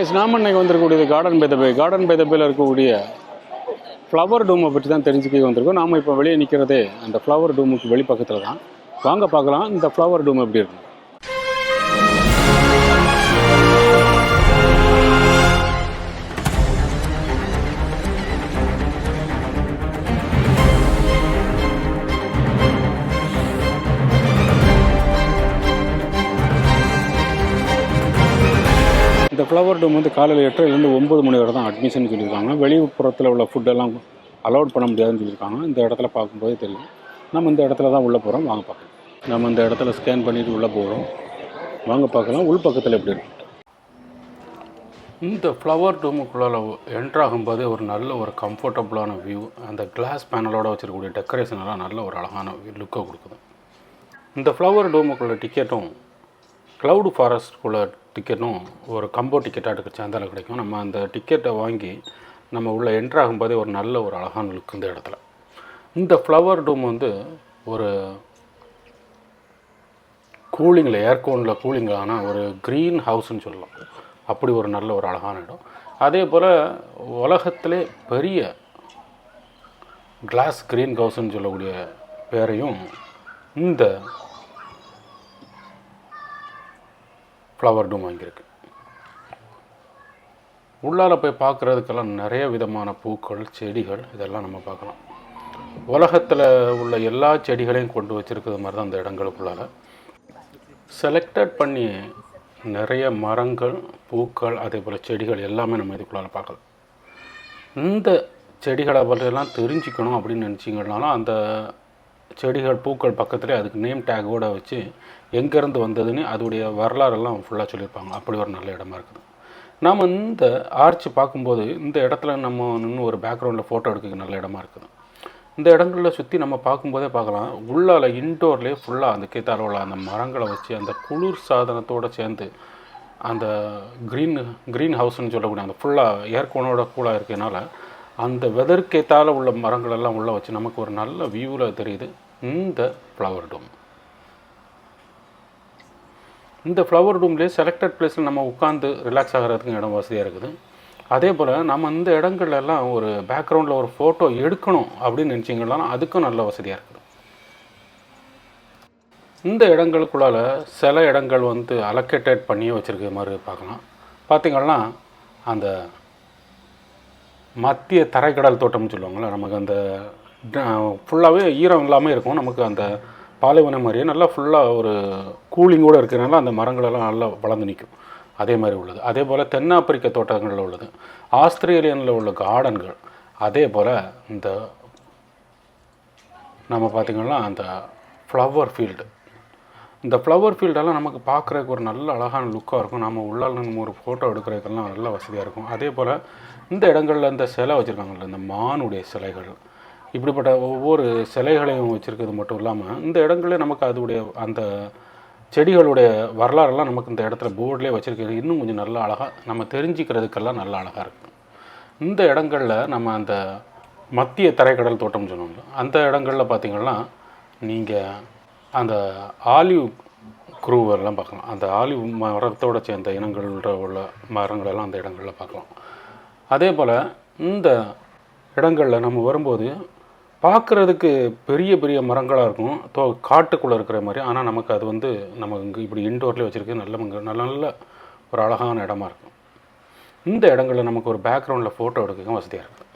Guys, நாம இன்னைக்கு வந்திருக்கக்கூடியது garden by த பேல இருக்கக்கூடிய ஃப்ளவர் டூமை பற்றி தான் தெரிஞ்சுக்க வந்திருக்கோம். நாம் இப்போ வெளியே நிற்கிறதே அந்த ஃப்ளவர் டூமுக்கு வெளிப்பக்கத்தில் தான். வாங்க பார்க்கலாம் இந்த ஃப்ளவர் டூம் எப்படி இருக்கும். இந்த ஃப்ளவர் டூம் வந்து காலையில் 8:00 9 மணி வரை தான் அட்மிஷன் சொல்லியிருக்காங்க. வெளிப்புறத்தில் உள்ள ஃபுட்டெல்லாம் அலோட் பண்ண முடியாதுன்னு சொல்லியிருக்காங்க. இந்த இடத்துல பார்க்கும்போது தெரியும். நம்ம இந்த இடத்துல தான் உள்ளே போகிறோம். வாங்க பார்க்கலாம். நம்ம இந்த இடத்துல ஸ்கேன் பண்ணிவிட்டு உள்ளே போகிறோம். வாங்க பார்க்கலாம் உள் பக்கத்தில் எப்படி இருக்கு. இந்த ஃப்ளவர் டூமுக்குள்ளே என்ட்ராகும்போது ஒரு நல்ல ஒரு கம்ஃபர்டபுளான வியூ, அந்த கிளாஸ் பேனலோடு வச்சுருக்கக்கூடிய டெக்கரேஷனெல்லாம் நல்ல ஒரு அழகான லுக்கை கொடுக்குது. இந்த ஃப்ளவர் டூமுக்குள்ள டிக்கெட்டும் க்ளவுட் ஃபாரஸ்ட்குள்ளே டிக்கெட்டும் ஒரு கம்போ டிக்கெட்டாக சேர்ந்தாலும் கிடைக்கும். நம்ம அந்த டிக்கெட்டை வாங்கி நம்ம உள்ளே என்ட்ராகும்போதே ஒரு நல்ல ஒரு அழகான லுக் இந்த இடத்துல. இந்த ஃப்ளவர் டூம் வந்து ஒரு கூலிங்கில் ஏர்கோனில் கூலிங்கான ஒரு க்ரீன் ஹவுஸ்ன்னு சொல்லலாம். அப்படி ஒரு நல்ல ஒரு அழகான இடம். அதே போல் உலகத்திலே பெரிய கிளாஸ் க்ரீன் ஹவுஸ்ன்னு சொல்லக்கூடிய பேரையும் இந்த ஃப்ளவர் டூம் வாங்கியிருக்கு. உள்ளால் போய் பார்க்குறதுக்கெல்லாம் நிறைய விதமான பூக்கள், செடிகள் இதெல்லாம் நம்ம பார்க்கலாம். உலகத்தில் உள்ள எல்லா செடிகளையும் கொண்டு வச்சுருக்கிறது மாதிரி தான் அந்த இடங்களுக்குள்ளால் செலக்டட் பண்ணி நிறைய மரங்கள், பூக்கள், அதே போல் செடிகள் எல்லாமே நம்ம இதுக்குள்ளால் பார்க்கலாம். இந்த செடிகளை பற்றியெல்லாம் தெரிஞ்சுக்கணும் அப்படின்னு நினச்சிங்கனாலும் அந்த செடிகள், பூக்கள் பக்கத்துலேயே அதுக்கு நேம் டேக்கோடு வச்சு எங்கேருந்து வந்ததுன்னு அதோடைய வரலாறெல்லாம் ஃபுல்லாக சொல்லியிருப்பாங்க. அப்படி ஒரு நல்ல இடமா இருக்குது. நாம் இந்த ஆர்ச் பார்க்கும்போது இந்த இடத்துல நம்ம நின்று ஒரு பேக்ரவுண்டில் ஃபோட்டோ எடுக்க நல்ல இடமா இருக்குது. இந்த இடங்களில் சுற்றி நம்ம பார்க்கும்போதே பார்க்கலாம். உள்ளால் இன்டோர்லேயே ஃபுல்லாக அந்த கேத்தாரோவில் அந்த மரங்களை வச்சு அந்த குளிர் சாதனத்தோடு சேர்ந்து அந்த க்ரீன் ஹவுஸ்ன்னு சொல்லக்கூடிய அந்த ஃபுல்லாக ஏர்கோனோட கூலாக இருக்கனால அந்த வெதற்கேத்தால உள்ள மரங்களெல்லாம் உள்ளே வச்சு நமக்கு ஒரு நல்ல வியூவில் தெரியுது இந்த ஃப்ளவர் டூம். இந்த ஃப்ளவர் டூம்லேயே செலக்டட் பிளேஸில் நம்ம உட்காந்து ரிலாக்ஸ் ஆகிறதுக்கு இடம் வசதியாக இருக்குது. அதே போல் நம்ம இந்த இடங்கள்லாம் ஒரு பேக்ரவுண்டில் ஒரு ஃபோட்டோ எடுக்கணும் அப்படின்னு நினச்சிங்கன்னா அதுக்கும் நல்ல வசதியாக இருக்குது. இந்த இடங்களுக்குள்ளால் சில இடங்கள் வந்து அலோகேட்டட் பண்ணியே வச்சுருக்க மாதிரி பார்க்கலாம். பார்த்திங்கன்னா அந்த மத்திய தரைக்கடல் தோட்டம்னு சொல்லுவாங்கள்ல, நமக்கு அந்த ஃபுல்லாகவே ஈரம் இல்லாமல் இருக்கும். நமக்கு அந்த பாலைவனம் மாதிரியே நல்லா ஃபுல்லாக ஒரு கூலிங்கோடு இருக்கிறனால அந்த மரங்களெல்லாம் நல்லா வளர்ந்து நிற்கும். அதே மாதிரி உள்ளது. அதே போல் தென்னாப்பிரிக்க தோட்டங்களில் உள்ளது, ஆஸ்திரேலியனில் உள்ள கார்டன்கள், அதே போல் இந்த நம்ம பார்த்திங்கன்னா அந்த ஃப்ளவர் ஃபீல்டு, இந்த ஃப்ளவர் ஃபீல்டெல்லாம் நமக்கு பார்க்குறதுக்கு ஒரு நல்ல அழகான லுக்காக இருக்கும். நம்ம உள்ளால் நம்ம ஒரு ஃபோட்டோ எடுக்கிறதுக்கெல்லாம் நல்ல வசதியாக இருக்கும். அதே போல் இந்த இடங்களில் இந்த சிலை வச்சுருக்காங்கல்ல, இந்த மானுடைய சிலைகள், இப்படிப்பட்ட ஒவ்வொரு சிலைகளையும் வச்சுருக்கிறது மட்டும் இல்லாமல் இந்த இடங்களே நமக்கு அதோடைய அந்த செடிகளுடைய வரலாறெல்லாம் நமக்கு இந்த இடத்துல போர்ட்லேயே வச்சுருக்கிறது இன்னும் கொஞ்சம் நல்லா அழகாக நம்ம தெரிஞ்சுக்கிறதுக்கெல்லாம் நல்லா அழகாக இருக்கும். இந்த இடங்களில் நம்ம அந்த மத்திய தரைக்கடல் தோட்டம்னு சொன்னோம்ல, அந்த இடங்களில் பார்த்திங்கன்னா நீங்கள் அந்த ஆலிவ் குரூவெல்லாம் பார்க்கலாம். அந்த ஆலிவ் மரத்தோடு சேர்ந்த இனங்கள்ன்ற உள்ள மரங்களெல்லாம் அந்த இடங்களில் பார்க்கலாம். அதே போல் இந்த இடங்களில் நம்ம வரும்போது பார்க்குறதுக்கு பெரிய பெரிய மரங்களாக இருக்கும், காட்டுக்குள்ளே இருக்கிற மாதிரி. ஆனால் நமக்கு அது வந்து நம்ம இங்கே இப்படி இன்டோர்லேயே வச்சுருக்கு நல்ல ஒரு அழகான இடமா இருக்கும். இந்த இடங்களில் நமக்கு ஒரு பேக்ரவுண்டில் ஃபோட்டோ எடுக்க வசதியாக இருக்குது.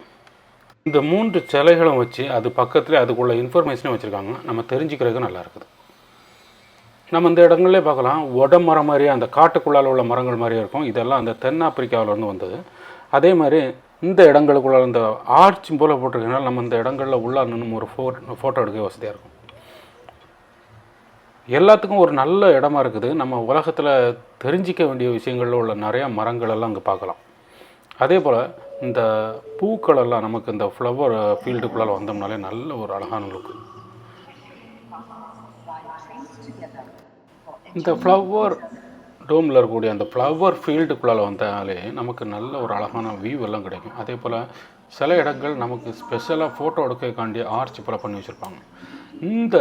இந்த 3 சிலைகளும் வச்சு அது பக்கத்துலேயே அதுக்குள்ள இன்ஃபர்மேஷனும் வச்சுருக்காங்க. நம்ம தெரிஞ்சுக்கிறதுக்கு நல்லா இருக்குது. நம்ம இந்த இடங்கள்லேயே பார்க்கலாம், மரம் மாதிரியே அந்த காட்டுக்குள்ளால் உள்ள மரங்கள் மாதிரியே இருக்கும். இதெல்லாம் அந்த தென்னாப்பிரிக்காவிலேருந்து வந்தது. அதே மாதிரி இந்த இடங்களுக்குள்ள இந்த ஆர்ச் போல் போட்டிருக்கனால நம்ம இந்த இடங்களில் உள்ள நின்று ஒரு ஃபோட்டோ எடுக்க வசதியாக இருக்கும். எல்லாத்துக்கும் ஒரு நல்ல இடமா இருக்குது. நம்ம உலகத்தில் தெரிஞ்சிக்க வேண்டிய விஷயங்களில் உள்ள நிறையா மரங்களெல்லாம் அங்கே பார்க்கலாம். அதே போல் இந்த பூக்களெல்லாம் நமக்கு இந்த ஃப்ளவர் ஃபீல்டுக்குள்ளால் வந்தோம்னாலே நல்ல ஒரு அழகான லுக்கு. இந்த ஃப்ளவர் டோமில் இருக்கக்கூடிய அந்த ஃப்ளவர் ஃபீல்டுக்குள்ளால் வந்தாலே நமக்கு நல்ல ஒரு அழகான வியூ எல்லாம் கிடைக்கும். அதே போல் சில இடங்கள் நமக்கு ஸ்பெஷலாக ஃபோட்டோ எடுக்கக்காண்டிய ஆர்ச் போல் பண்ணி வச்சுருப்பாங்க. இந்த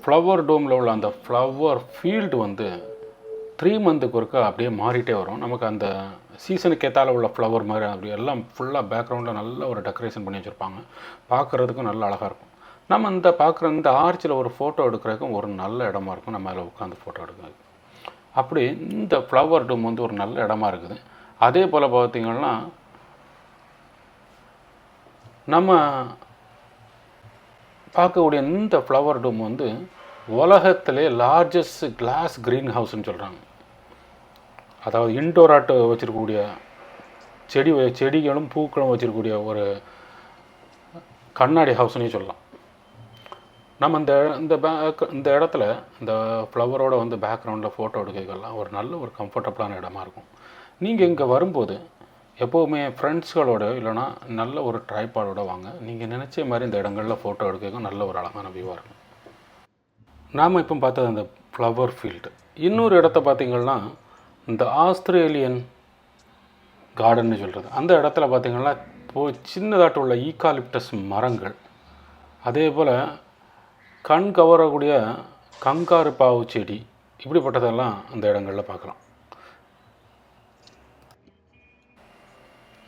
ஃப்ளவர் டோமில் உள்ள அந்த ஃப்ளவர் ஃபீல்டு வந்து 3 மந்த்துக்கு ஒருக்கா அப்படியே மாறிட்டே வரும். நமக்கு அந்த சீசனுக்கு ஏற்றால உள்ள ஃப்ளவர் மாதிரி அப்படி எல்லாம் ஃபுல்லாக பேக்ரவுண்டில் நல்ல ஒரு டெக்கரேஷன் பண்ணி வச்சுருப்பாங்க. பார்க்குறதுக்கும் நல்ல அழகாக இருக்கும். நம்ம இந்த பார்க்குற இந்த ஆர்ச்சில் ஒரு ஃபோட்டோ எடுக்கிறதுக்கும் ஒரு நல்ல இடமா இருக்கும். நம்ம அதில் உட்காந்து ஃபோட்டோ எடுக்கிறது. அப்படி இந்த ஃப்ளவர் டூம் வந்து ஒரு நல்ல இடமா இருக்குது. அதே போல் பார்த்திங்கன்னா நம்ம பார்க்கக்கூடிய இந்த ஃப்ளவர் டூம் வந்து உலகத்திலே லார்ஜஸ்ட் கிளாஸ் க்ரீன் ஹவுஸ்ன்னு சொல்கிறாங்க. அதாவது இன்டோராட்டு வச்சுருக்கக்கூடிய செடிகளும் பூக்களும் வச்சுருக்கக்கூடிய ஒரு கண்ணாடி ஹவுஸ்னே சொல்லலாம். நம்ம இந்த இடத்துல இந்த ஃப்ளவரோட வந்து பேக்ரவுண்டில் ஃபோட்டோ எடுக்கலாம் ஒரு நல்ல ஒரு கம்ஃபர்டபுளான இடமா இருக்கும். நீங்கள் இங்கே வரும்போது எப்போவுமே ஃப்ரெண்ட்ஸ்களோட இல்லைனா நல்ல ஒரு ட்ரைபாடோட வாங்க. நீங்கள் நினச்ச மாதிரி இந்த இடங்களில் ஃபோட்டோ எடுக்க நல்ல ஒரு அழகான வியூவாக இருக்கும். நாம் இப்போ பார்த்தது அந்த ஃப்ளவர் ஃபீல்டு. இன்னொரு இடத்த பார்த்திங்கன்னா இந்த ஆஸ்திரேலியன் கார்டன்னு சொல்கிறது. அந்த இடத்துல பார்த்திங்கன்னா சின்னதாட்டு உள்ள ஈக்காலிப்டஸ் மரங்கள், அதே போல் கண் கவரக்கூடிய கங்காரு பாவு செடி, இப்படிப்பட்டதெல்லாம் அந்த இடங்களில் பார்க்கலாம்.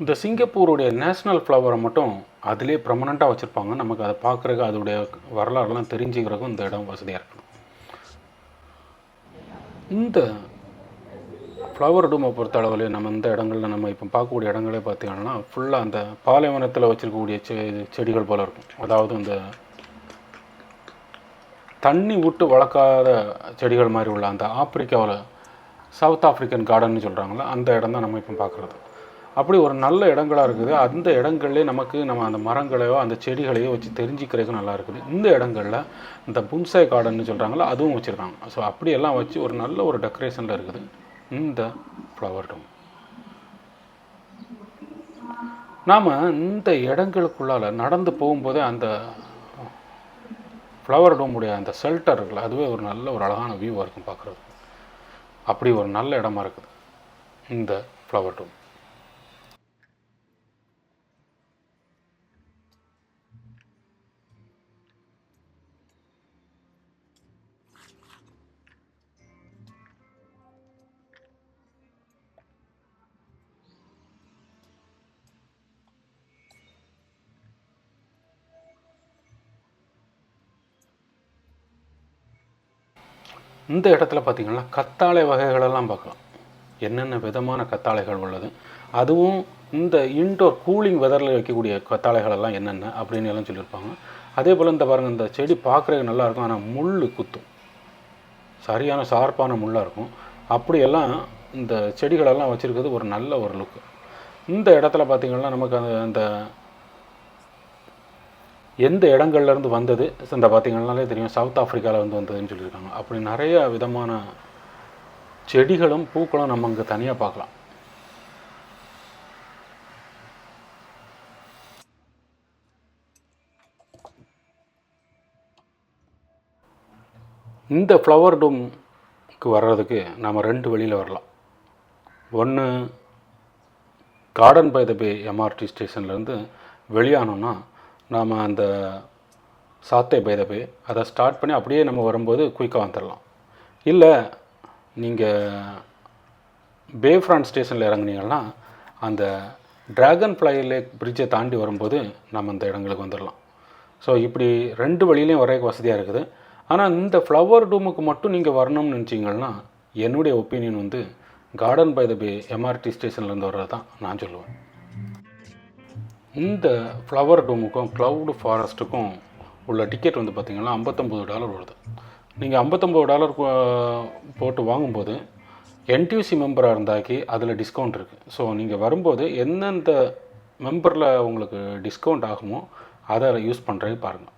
இந்த சிங்கப்பூருடைய நேஷ்னல் ஃப்ளவரை மட்டும் அதிலே ப்ரமனண்ட்டாக வச்சுருப்பாங்க. நமக்கு அதை பார்க்குறதுக்கு அதோடைய வரலாறுலாம் தெரிஞ்சுக்கிறதுக்கும் இந்த இடம் வசதியாக இருக்கணும். இந்த ஃப்ளவர் டூமை பொறுத்த அளவில் நம்ம இந்த இடங்களில் நம்ம இப்போ பார்க்கக்கூடிய இடங்களே பார்த்திங்கன்னா ஃபுல்லாக அந்த பாலைவனத்தில் வச்சுருக்கக்கூடிய செடிகள் போல் இருக்கும். அதாவது இந்த தண்ணி விட்டு வளர்க்காத செடிகள் மாதிரி உள்ள அந்த ஆப்பிரிக்காவில் சவுத் ஆஃப்ரிக்கன் கார்டன்னு சொல்கிறாங்களா, அந்த இடம் தான் நம்ம இப்போ பார்க்குறது. அப்படி ஒரு நல்ல இடங்களாக இருக்குது. அந்த இடங்கள்லேயே நம்ம அந்த மரங்களையோ அந்த செடிகளையோ வச்சு தெரிஞ்சிக்கிறதுக்கு நல்லா இருக்குது. இந்த இடங்களில் இந்த புன்சாய் கார்டன்னு சொல்கிறாங்களோ அதுவும் வச்சுருக்காங்க. ஸோ அப்படியெல்லாம் வச்சு ஒரு நல்ல ஒரு டெக்கரேஷனில் இருக்குது இந்த ஃப்ளவர் டூம். நாம் இந்த இடங்களுக்குள்ளால் நடந்து போகும்போதே அந்த ஃப்ளவர் டூமுடைய அந்த ஷெல்டர் இருக்குல்ல, அதுவே ஒரு நல்ல ஒரு அழகான வியூவாக இருக்கும் பார்க்குறது. அப்படி ஒரு நல்ல இடமா இருக்குது இந்த ஃப்ளவர் டூம். இந்த இடத்துல பார்த்திங்கன்னா கத்தாழை வகைகளெல்லாம் பார்க்கலாம். என்னென்ன விதமான கத்தாழைகள் உள்ளது, அதுவும் இந்த இன்டோர் கூலிங் வெதரில் வைக்கக்கூடிய கத்தாழைகளெல்லாம் என்னென்ன அப்படின்னு எல்லாம் சொல்லியிருப்பாங்க. அதே போல் இந்த பாருங்கள், இந்த செடி பார்க்குறதுக்கு நல்லாயிருக்கும், ஆனால் முள் குத்தும், சரியான ஷார்ப்பான முள்ளாக இருக்கும். அப்படியெல்லாம் இந்த செடிகளெல்லாம் வச்சுருக்கிறது ஒரு நல்ல ஒரு லுக்கு. இந்த இடத்துல பார்த்திங்கன்னா நமக்கு அந்த எந்த இடங்கள்லேருந்து வந்தது இந்த பார்த்திங்கனாலே தெரியும், சவுத் ஆஃப்ரிக்காவில் வந்ததுன்னு சொல்லியிருக்காங்க. அப்படி நிறைய விதமான செடிகளும் பூக்களும் நம்ம இங்கே தனியாக பார்க்கலாம். இந்த ஃப்ளவர் டூம்க்கு வர்றதுக்கு நம்ம 2 வழியில் வரலாம். ஒன்று, Garden by the Bay MRT ஸ்டேஷன்லேருந்து வெளியானோன்னா நாம் அந்த சாத்தே பை த பே அதை ஸ்டார்ட் பண்ணி அப்படியே நம்ம வரும்போது குயிக்காக வந்துடலாம். இல்லை நீங்கள் பே ஃப்ரண்ட் ஸ்டேஷனில் இறங்குனீங்கன்னா அந்த ட்ராகன் ஃப்ளை லேக் பிரிட்ஜை தாண்டி வரும்போது நம்ம அந்த இடங்களுக்கு வந்துடலாம். ஸோ இப்படி 2 வழியிலையும் வரைக்கும் வசதியாக இருக்குது. ஆனால் இந்த ஃப்ளவர் டூமுக்கு மட்டும் நீங்கள் வரணும்னு நினச்சிங்கன்னா என்னுடைய ஒப்பீனியன் வந்து Garden by the Bay MRT ஸ்டேஷன்லேருந்து வர்றது தான் நான் சொல்லுவேன். இந்த ஃப்ளவர் டூமுக்கும் க்ளவுடு ஃபாரஸ்ட்டுக்கும் உள்ள டிக்கெட் வந்து பார்த்திங்கன்னா $59 வருது. நீங்கள் $59 போட்டு வாங்கும்போது என்டியூசி மெம்பராக இருந்தாக்கி அதில் டிஸ்கவுண்ட் இருக்குது. ஸோ நீங்கள் வரும்போது எந்தெந்த மெம்பரில் உங்களுக்கு டிஸ்கவுண்ட் ஆகுமோ அதை யூஸ் பண்ணுறதுக்கு பாருங்கள்.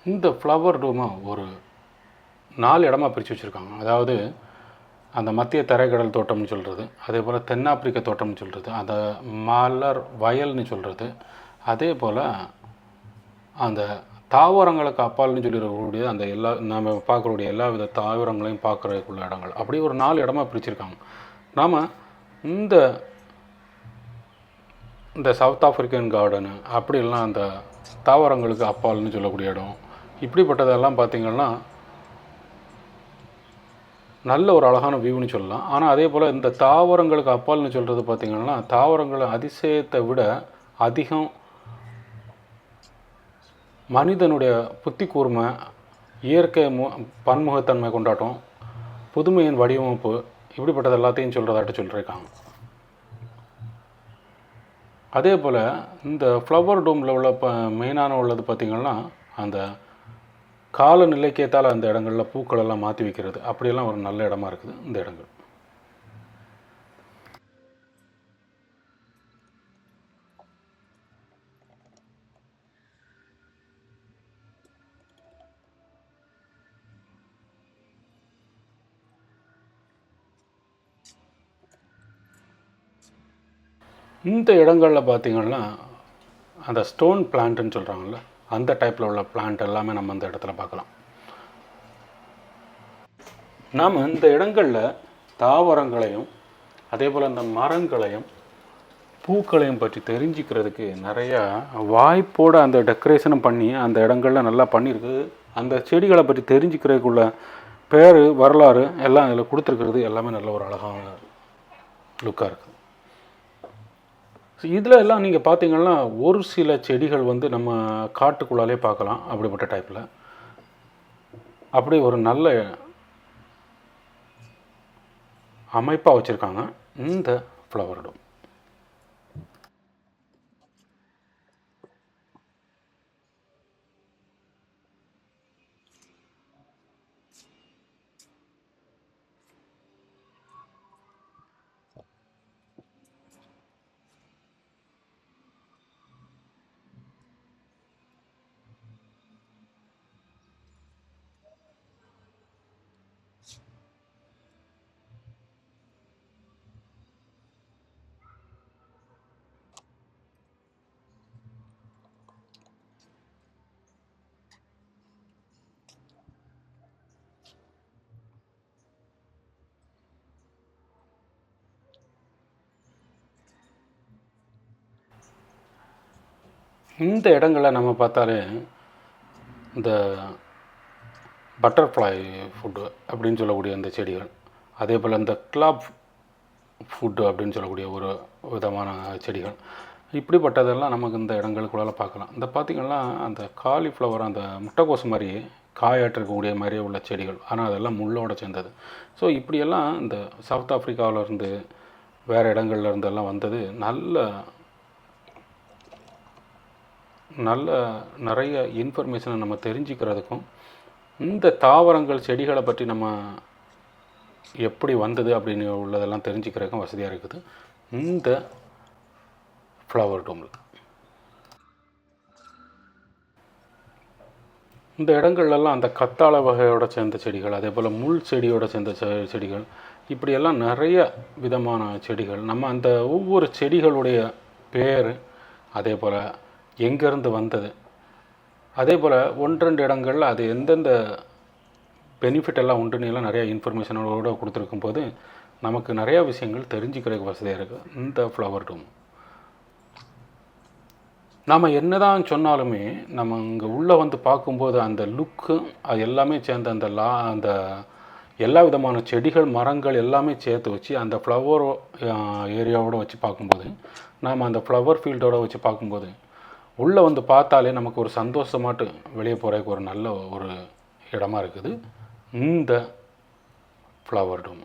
இந்த ஃப்ளவர் டூமை ஒரு 4 இடமா பிரித்து வச்சுருக்காங்க. அதாவது அந்த மத்திய தரைக்கடல் தோட்டம்னு சொல்கிறது, அதே போல் தென்னாப்பிரிக்க தோட்டம்னு சொல்கிறது, அதை மலர் வயல்னு சொல்கிறது, அதே போல் அந்த தாவரங்களுக்கு அப்பால்னு சொல்லிடக்கூடிய அந்த நம்ம பார்க்கக்கூடிய எல்லா வித தாவரங்களையும் பார்க்குறதுக்குள்ள இடங்கள், அப்படி ஒரு 4 இடமா பிரிச்சுருக்காங்க. நாம் இந்த சவுத் ஆஃப்ரிக்கன் கார்டனு அப்படிலாம் அந்த தாவரங்களுக்கு அப்பால்னு சொல்லக்கூடிய இடம், இப்படிப்பட்டதெல்லாம் பார்த்திங்கன்னா நல்ல ஒரு அழகான வியூன்னு சொல்லலாம். ஆனால் அதே போல் இந்த தாவரங்களுக்கு அப்பால்னு சொல்கிறது பார்த்திங்கன்னா தாவரங்கள் அதிசயத்தை விட அதிகம் மனிதனுடைய புத்தி கூர்மை, இயற்கை பன்முகத்தன்மை கொண்டாட்டம், புதுமையின் வடிவமைப்பு, இப்படிப்பட்டது எல்லாத்தையும் சொல்கிறதாட்டு சொல்லியிருக்காங்க. அதே போல் இந்த ஃப்ளவர் டோமில் உள்ள மெயினான உள்ளது பார்த்திங்கன்னா அந்த காலநிலைக்கேத்தால் அந்த இடங்களில் பூக்கள் எல்லாம் மாற்றி வைக்கிறது, அப்படியெல்லாம் ஒரு நல்ல இடமா இருக்குது இந்த இடங்கள். இந்த இடங்களில் பார்த்திங்கன்னா அந்த ஸ்டோன் பிளான்ட்டுன்னு சொல்கிறாங்கல்ல, அந்த டைப்பில் உள்ள பிளான்ட் எல்லாமே நம்ம அந்த இடத்துல பார்க்கலாம். நாம் இந்த இடங்களில் தாவரங்களையும் அதே போல் இந்த மரங்களையும் பூக்களையும் பற்றி தெரிஞ்சுக்கிறதுக்கு நிறையா வாய்ப்போடு அந்த டெக்கரேஷனும் பண்ணி அந்த இடங்களில் நல்லா பண்ணியிருக்கு. அந்த செடிகளை பற்றி தெரிஞ்சுக்கிறதுக்குள்ள பேர், வரலாறு எல்லாம் அதில் கொடுத்துருக்கிறது எல்லாமே நல்ல ஒரு அழகான லுக்காக இருக்குது. இதில் எல்லாம் நீங்கள் பார்த்தீங்கன்னா ஒரு சில செடிகள் வந்து நம்ம காட்டுக்குள்ளாலே பார்க்கலாம். அப்படிப்பட்ட டைப்பில் அப்படி ஒரு நல்ல அமைப்பாக வச்சுருக்காங்க இந்த ஃப்ளவர் டோம். இந்த இடங்களை நம்ம பார்த்தாலே இந்த பட்டர்ஃப்ளை ஃபுட்டு அப்படின்னு சொல்லக்கூடிய அந்த செடிகள், அதே போல் இந்த கிளாப் ஃபுட்டு அப்படின்னு சொல்லக்கூடிய ஒரு விதமான செடிகள், இப்படிப்பட்டதெல்லாம் நமக்கு இந்த இடங்களுக்குள்ளால பார்க்கலாம். இந்த பார்த்திங்கன்னா அந்த காலிஃப்ளவர் அந்த முட்டைக்கோசு மாதிரி காயாட்டிருக்கக்கூடிய மாதிரியே உள்ள செடிகள், ஆனால் அதெல்லாம் முள்ளோட சேர்ந்தது. ஸோ இப்படியெல்லாம் இந்த சவுத் ஆஃப்ரிக்காவிலேருந்து வேறு இடங்கள்லேருந்தெல்லாம் வந்தது நல்ல நிறைய இன்ஃபர்மேஷனை நம்ம தெரிஞ்சுக்கிறதுக்கும், இந்த தாவரங்கள் செடிகளை பற்றி நம்ம எப்படி வந்தது அப்படின்னு உள்ளதெல்லாம் தெரிஞ்சுக்கிறதுக்கும் வசதியாக இருக்குது இந்த ஃப்ளவர் டோமில். இந்த இடங்கள்லாம் அந்த கத்தாழை வகையோடு சேர்ந்த செடிகள், அதே போல் முள் செடியோடு சேர்ந்த செடிகள், இப்படியெல்லாம் நிறைய விதமான செடிகள், நம்ம அந்த ஒவ்வொரு செடிகளுடைய பேர், அதே போல் எங்கேருந்து வந்தது, அதே போல் ஒன்று ரெண்டு இடங்களில் அது எந்தெந்த பெனிஃபிட் எல்லாம் உண்டுன்னெல்லாம் நிறையா இன்ஃபர்மேஷனோடு கொடுத்துருக்கும் போது நமக்கு நிறையா விஷயங்கள் தெரிஞ்சுக்கிறதுக்கு வசதியாக இருக்குது இந்த ஃப்ளவர் டோம். நாம் என்ன தான் சொன்னாலுமே நம்ம இங்கே உள்ளே வந்து பார்க்கும்போது அந்த லுக்கு அது எல்லாமே சேர்ந்து அந்த எல்லா விதமான செடிகள் மரங்கள் எல்லாமே சேர்த்து வச்சு அந்த ஃப்ளவர் ஏரியாவோடு வச்சு பார்க்கும்போது, நாம் அந்த ஃப்ளவர் ஃபீல்டோடு வச்சு பார்க்கும்போது உள்ளே வந்து பார்த்தாலே நமக்கு ஒரு சந்தோஷமாட்டு வெளியே போகிறதுக்கு ஒரு நல்ல ஒரு இடமா இருக்குது இந்த ஃப்ளவர் டோம்.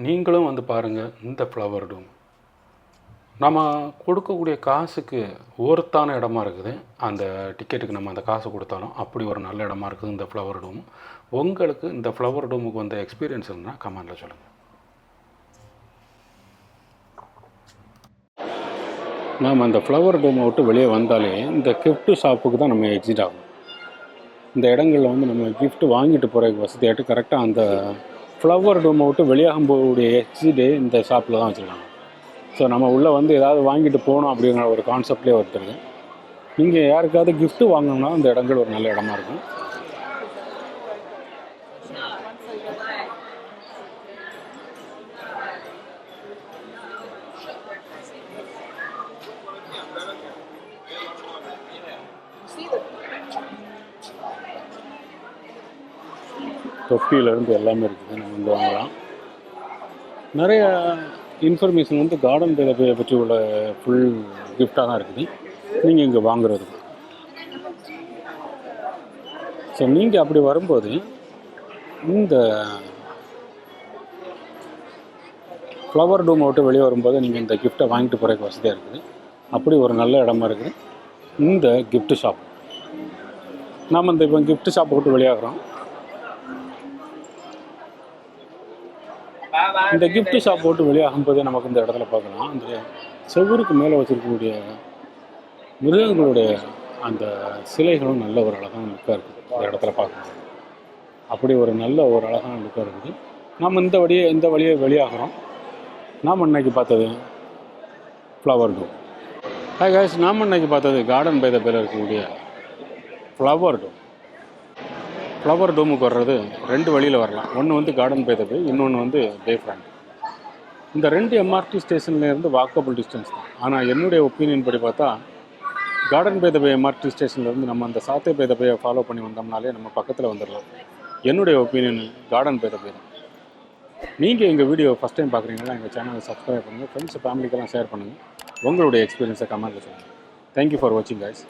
நீங்களும் வந்து பாருங்கள் இந்த ஃப்ளவர் டோம். நம்ம கொடுக்கக்கூடிய காசுக்கு ஒருத்தான இடமா இருக்குது. அந்த டிக்கெட்டுக்கு நம்ம அந்த காசு கொடுத்தாலும் அப்படி ஒரு நல்ல இடமா இருக்குது இந்த ஃப்ளவர் டோம். உங்களுக்கு இந்த ஃப்ளவர் டோமுக்கு வந்த எக்ஸ்பீரியன்ஸ் இருந்தால் கமெண்டில் சொல்லுங்கள். நாம் அந்த ஃப்ளவர் டோமை விட்டு வெளியே வந்தாலே இந்த கிஃப்ட் ஷாப்புக்கு தான் நம்ம எக்ஸிட் ஆகும். இந்த இடங்களில் வந்து நம்ம கிஃப்ட் வாங்கிட்டு போகிறதுக்கு வசதியாகிட்டு கரெக்டாக அந்த ஃப்ளவர் டோமை விட்டு வெளியாகும் போகக்கூடிய எக்ஸிட்டே இந்த ஷாப்பில் தான் வச்சுருக்காங்க. ஸோ நம்ம உள்ளே வந்து ஏதாவது வாங்கிட்டு போகணும் அப்படிங்கிற ஒரு கான்செப்ட்லேயே ஒருத்தருக்கு நீங்கள் யாருக்காவது கிஃப்ட்டு வாங்கணும்னா இந்த இடங்கள் ஒரு நல்ல இடமா இருக்கும். தொப்பியிலேருந்து எல்லாமே இருக்குது, நம்ம வந்து வாங்கலாம். நிறைய இன்ஃபர்மேஷன் வந்து கார்டன் பை த பே பற்றி உள்ள ஃபுல் கிஃப்டாக தான் இருக்குது நீங்கள் இங்கே வாங்குறது. ஸோ நீங்கள் அப்படி வரும்போது இந்த ஃப்ளவர் டூம் விட்டு வெளியே வரும்போது நீங்கள் இந்த கிஃப்ட்டை வாங்கிட்டு போகிறதுக்கு வசதியாக இருக்குது. அப்படி ஒரு நல்ல இடமா இருக்குது இந்த கிஃப்ட் ஷாப். நாம் இந்த இப்போ கிஃப்ட் ஷாப்பை விட்டு வெளியாகிறோம். இந்த கிஃப்ட் ஷாப் போட்டு வெளியாகும்போதே நமக்கு இந்த இடத்துல பார்க்கலாம், அந்த செவ்வருக்கு மேலே வச்சுருக்கக்கூடிய மிருகங்களுடைய அந்த சிலைகளும் நல்ல ஒரு அழகான லுக்காக இருக்குது இந்த இடத்துல பார்க்கணும். அப்படி ஒரு நல்ல ஒரு அழகான லுக்காக இருக்குது. நாம் இந்த வழியை வெளியாகிறோம். நாம் இன்னைக்கு பார்த்தது ஃப்ளவர் டூம். ஹாய் காய்ஸ், நாம் இன்னைக்கு பார்த்தது கார்டன் பை த பேல இருக்கக்கூடிய ஃப்ளவர் டூம். ஃப்ளவர் டூமுக்கு வர்றது 2 வழியில் வரலாம். ஒன்று வந்து கார்டன் பை த பே, இன்னொன்று வந்து பே ஃப்ரண்ட். இந்த 2 எம்ஆர்டி ஸ்டேஷன்லேருந்து வாக்கபிள் டிஸ்டன்ஸ் தான். ஆனால் என்னுடைய ஒப்பீனியன் படி பார்த்தா Garden by the Bay MRT ஸ்டேஷன்லேருந்து நம்ம அந்த சாத்தே பை த பேயை ஃபாலோ பண்ணி வந்தோம்னாலே நம்ம பக்கத்தில் வந்துடலாம். என்னுடைய ஒப்பீனியன் கார்டன் பை த பே தான். நீங்கள் எங்கள் வீடியோ ஃபஸ்ட் டைம் பார்க்குறீங்கன்னா எங்கள் சேனலை சப்ஸ்கிரைப் பண்ணுங்கள், ஃப்ரெண்ட்ஸ் ஃபேமிலிக்கெல்லாம் ஷேர் பண்ணுங்கள், உங்களுடைய எக்ஸ்பீரியன்ஸை கமெண்ட்டில் சொல்லுங்கள். தேங்க்யூ ஃபார் வாட்சிங் கைஸ்.